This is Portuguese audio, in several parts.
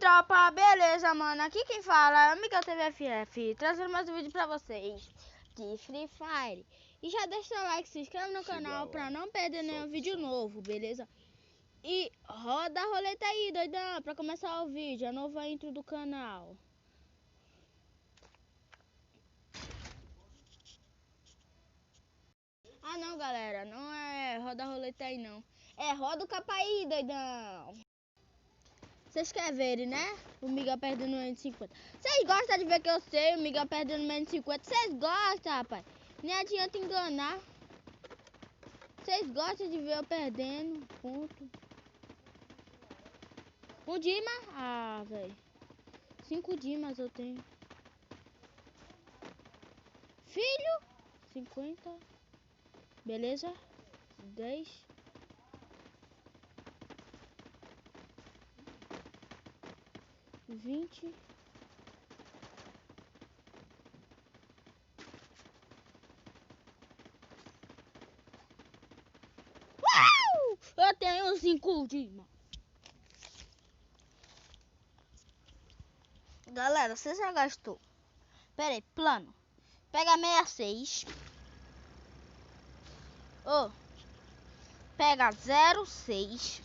tropa, beleza, mano? Aqui quem fala é o Miguel TVFF, trazendo mais um vídeo pra vocês de Free Fire. E já deixa o like, se inscreve no canal pra não perder nenhum vídeo novo, beleza? E roda a roleta aí, doidão, pra começar o vídeo, a nova intro do canal. Ah não, galera, não é roda a roleta aí não. É roda o capa aí, doidão. Vocês querem ver, né? O Miguel perdendo menos de 50. Vocês gostam de ver que eu sei o Miguel perdendo menos de 50? Vocês gostam, rapaz? Nem adianta enganar. Vocês gostam de ver eu perdendo. Ponto. Um Dima? Ah, velho. 5 Dimas eu tenho. Filho? 50. Beleza? 10. 20. Eu tenho 5 Dimas. Galera, você já gastou? Pera aí, plano. Pega 66. Pega 06.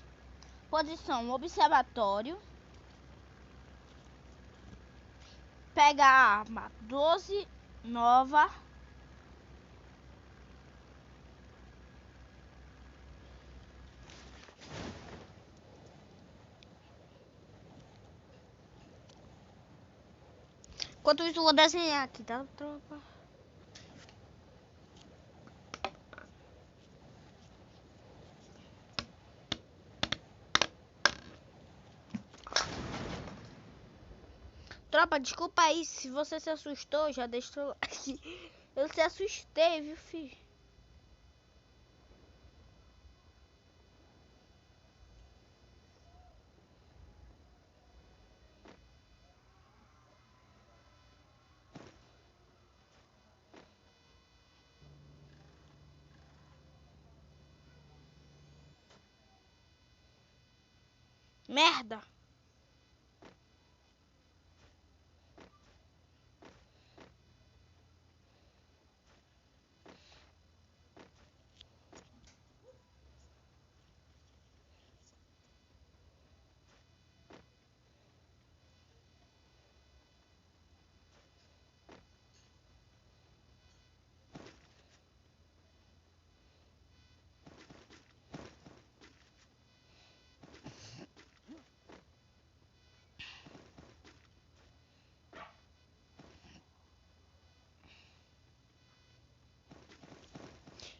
Posição observatório. Pega a arma 12 nova. Enquanto isso, eu vou desenhar aqui, tá, tropa? Tropa, desculpa aí se você se assustou, já deixou aqui. Eu se assustei, viu, filho? Merda!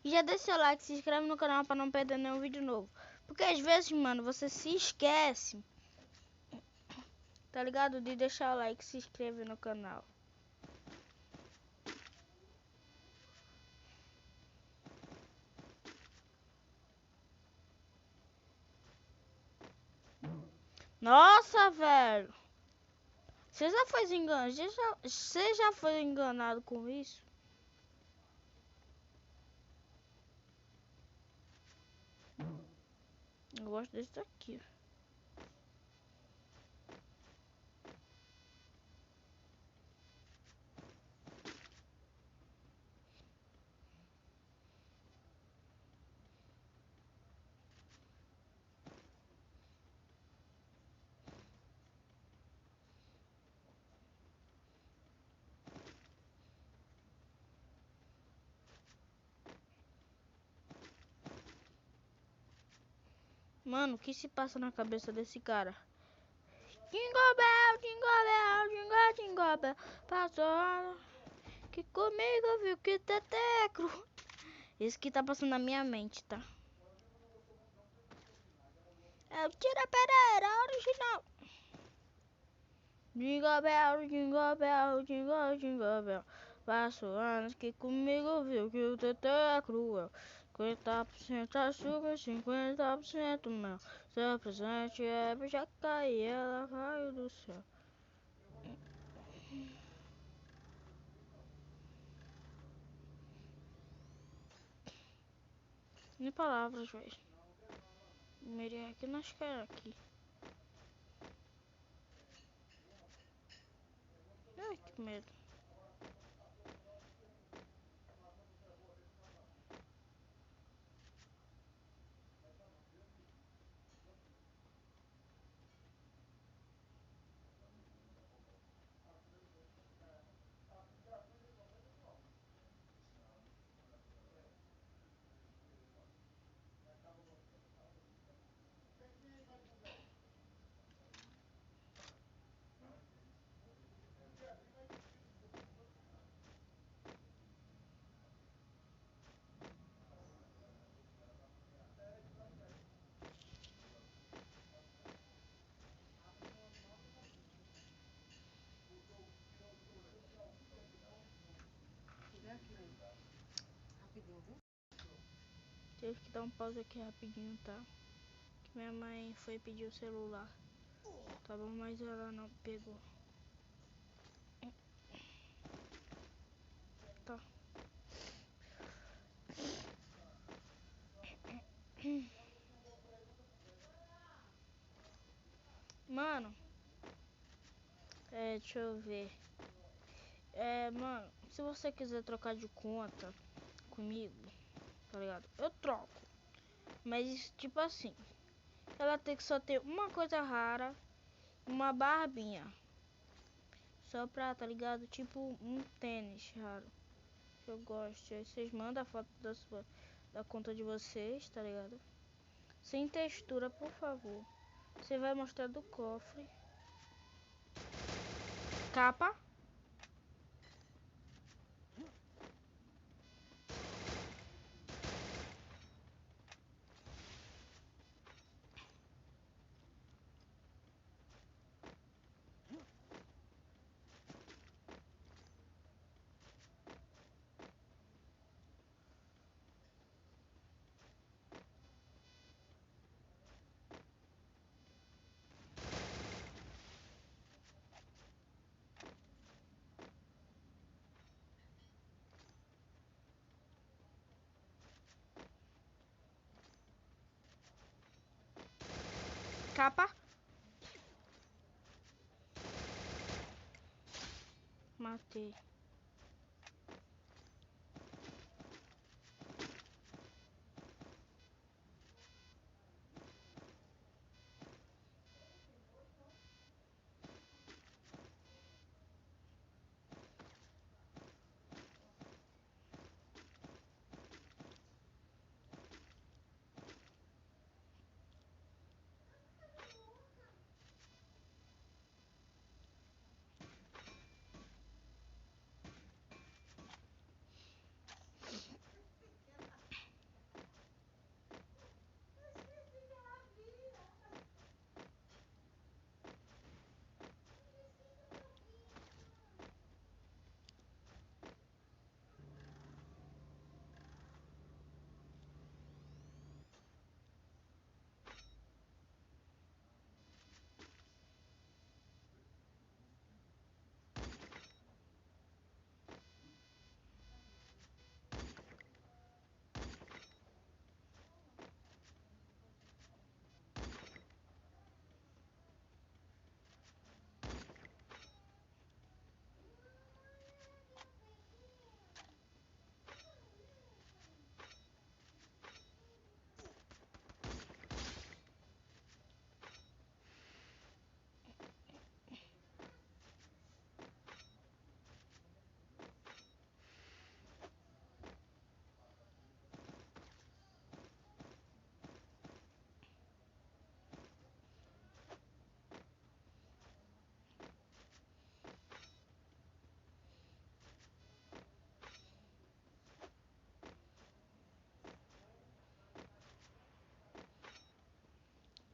E já deixa seu like, se inscreve no canal pra não perder nenhum vídeo novo. Porque às vezes, mano, você se esquece, tá ligado? De deixar o like e se inscrever no canal. Nossa, velho! Você já foi enganado? Você já foi enganado com isso? Eu gosto desse daqui. Mano, o que se passa na cabeça desse cara? Jingle bell, jingle bell, jingle, jingle bell. Passou que comigo viu que tetecro. Isso que tá passando na minha mente, tá? É o Tira Pereira original. Jingle bell, jingle bell, jingle, jingle bell. Passou anos que comigo viu que o tetê é cruel. 50% açúcar, 50% mel. Seu presente é beijacá e ela caiu do céu. Nem palavras, velho. Mirei aqui nas caras aqui. com medo. Tive que dar um pause aqui rapidinho, tá? Que minha mãe foi pedir o celular. Tá bom, mas ela não pegou. Tá. Mano, deixa eu ver. Mano, se você quiser trocar de conta comigo, tá ligado? Eu troco. Mas, tipo assim, ela tem que só ter uma coisa rara, uma barbinha. Só pra, tá ligado? Tipo um tênis raro. Que eu gosto. Aí vocês mandam a foto da conta de vocês, tá ligado? Sem textura, por favor. Você vai mostrar do cofre. Capa. Capa. Matei.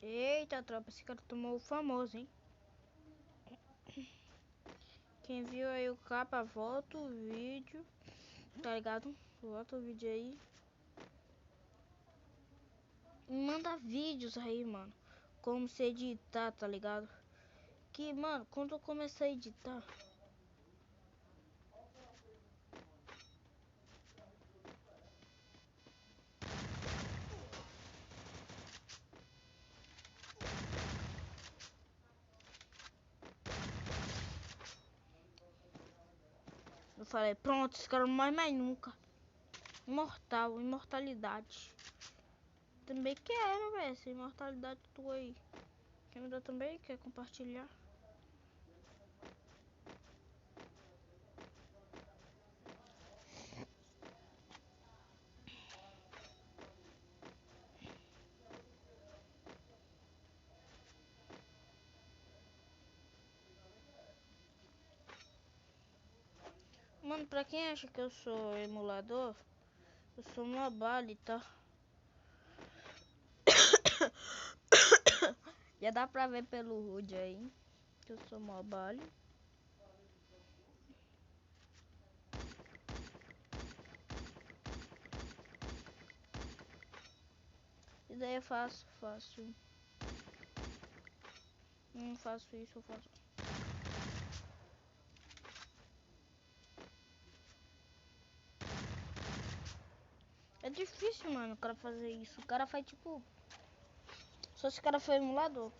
Eita, tropa, esse cara tomou o famoso, hein? Quem viu aí o capa, volta o vídeo, tá ligado? Volta o vídeo aí. Manda vídeos aí, mano. Como se editar, tá ligado? Que, mano, quando eu começar a editar... falei, pronto, esse cara não morre mais nunca. Imortalidade. Também quero, velho, essa imortalidade tua aí. Quer me dar também? Quer compartilhar? Mano, pra quem acha que eu sou emulador, eu sou mobile, tá? Já dá pra ver pelo HUD aí que eu sou mobile. E daí eu faço. Não faço isso, eu faço. É difícil, mano, o cara fazer isso. O cara faz tipo. Só se o cara for emulador.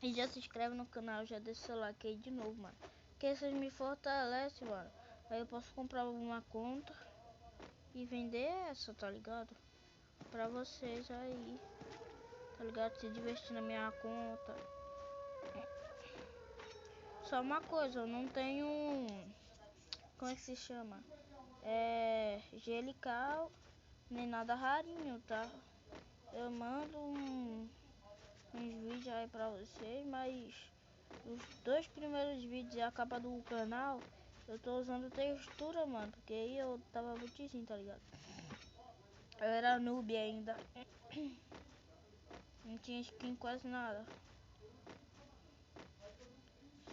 E já se inscreve no canal, já deixa o seu like aí de novo, mano. Porque vocês me fortalecem, mano. Aí eu posso comprar uma conta e vender essa, tá ligado? Pra vocês aí, tá ligado? Se divertir na minha conta. Só uma coisa, eu não tenho. Como é que se chama? Gelical, nem nada rarinho, tá? Eu mando uns vídeos aí pra vocês, mas os 2 primeiros vídeos e a capa do canal eu tô usando textura, mano, porque aí eu tava botizinho, tá ligado? Eu era noob ainda. Não tinha skin quase nada.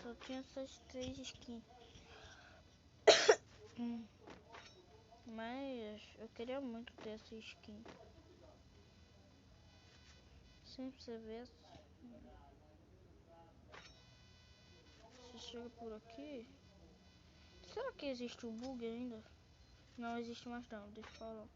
Só tinha essas 3 skins. Mas eu queria muito ter essa skin. Sempre você vê. Se chega por aqui. Será que existe o bug ainda? Não existe mais não, deixa eu falar.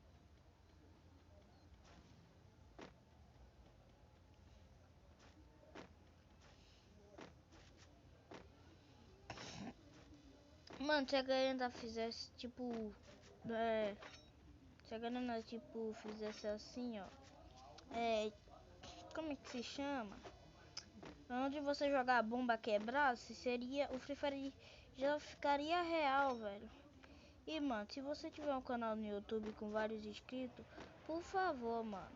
Mano, se a galera fizesse tipo. Se a galera tipo fizesse assim, ó. Como é que se chama? Onde você jogar a bomba quebrasse, seria. O Free Fire já ficaria real, velho. E mano, se você tiver um canal no YouTube com vários inscritos, por favor, mano,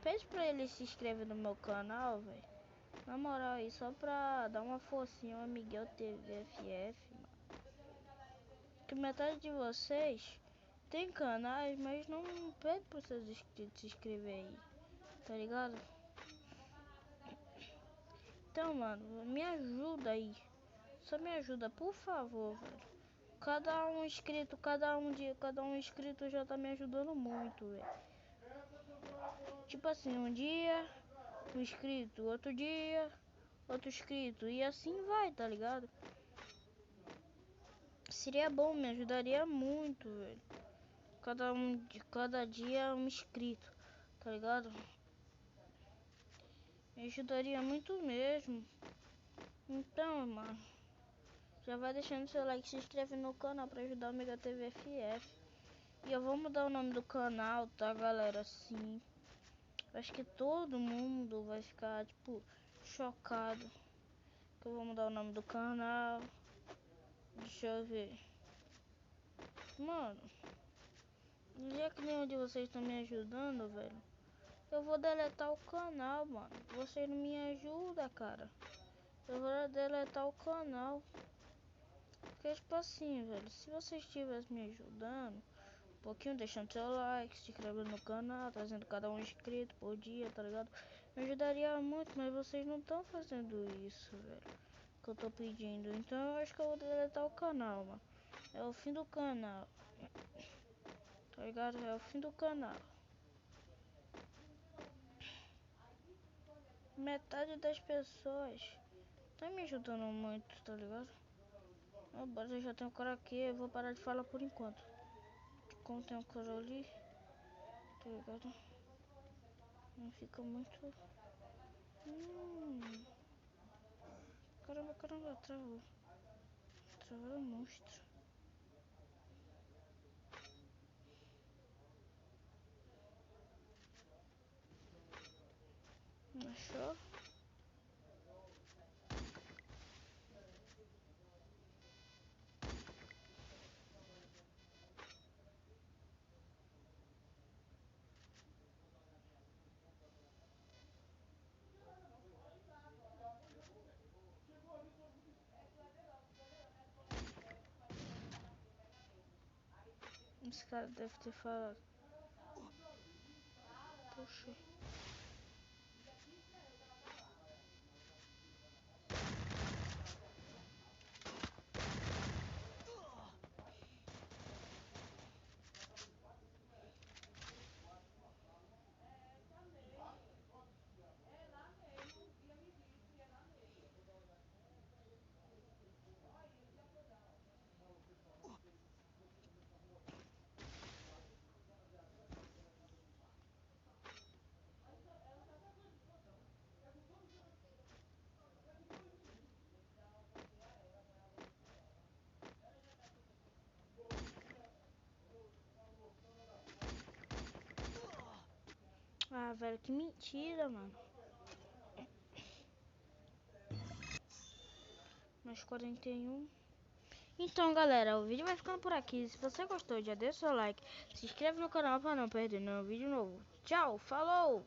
pede pra ele se inscrever no meu canal, velho. Na moral aí, só pra dar uma forcinha ao Miguel TVFF, mano. Que metade de vocês tem canais, mas não pede pros seus inscritos se inscrever aí, tá ligado? Então, mano, me ajuda aí. Só me ajuda, por favor, velho. Cada um inscrito já tá me ajudando muito, velho. Tipo assim, um dia um inscrito, outro dia outro inscrito e assim vai, tá ligado? Seria bom, me ajudaria muito, velho. Cada dia um inscrito, tá ligado? Me ajudaria muito mesmo. Então, mano, já vai deixando seu like, se inscreve no canal pra ajudar o Mega TV FF. E eu vou mudar o nome do canal, tá, galera? Sim. Acho que todo mundo vai ficar, tipo, chocado. Que eu vou mudar o nome do canal. Deixa eu ver. Mano, já que nenhum de vocês estão me ajudando, velho, eu vou deletar o canal, mano. Vocês não me ajudam, cara. Eu vou deletar o canal. Porque, tipo assim, velho, se vocês estivessem me ajudando um pouquinho, deixando seu like, se inscrevendo no canal, trazendo cada um inscrito por dia, tá ligado? Me ajudaria muito, mas vocês não estão fazendo isso, velho, que eu tô pedindo. Então eu acho que eu vou deletar o canal, mano. É o fim do canal. Tá ligado? É o fim do canal. Metade das pessoas tá me ajudando muito, tá ligado? Agora eu já tenho um cara aqui, eu vou parar de falar por enquanto. Como tem um cara ali, tá ligado? Não fica muito. Caramba, travou. agora é monstro. Achou? Esse cara deve ter falado. Puxa. Ah, velho, que mentira, mano. Mais 41. Então, galera, o vídeo vai ficando por aqui. Se você gostou, já deixa seu like. Se inscreve no canal para não perder nenhum vídeo novo. Tchau, falou!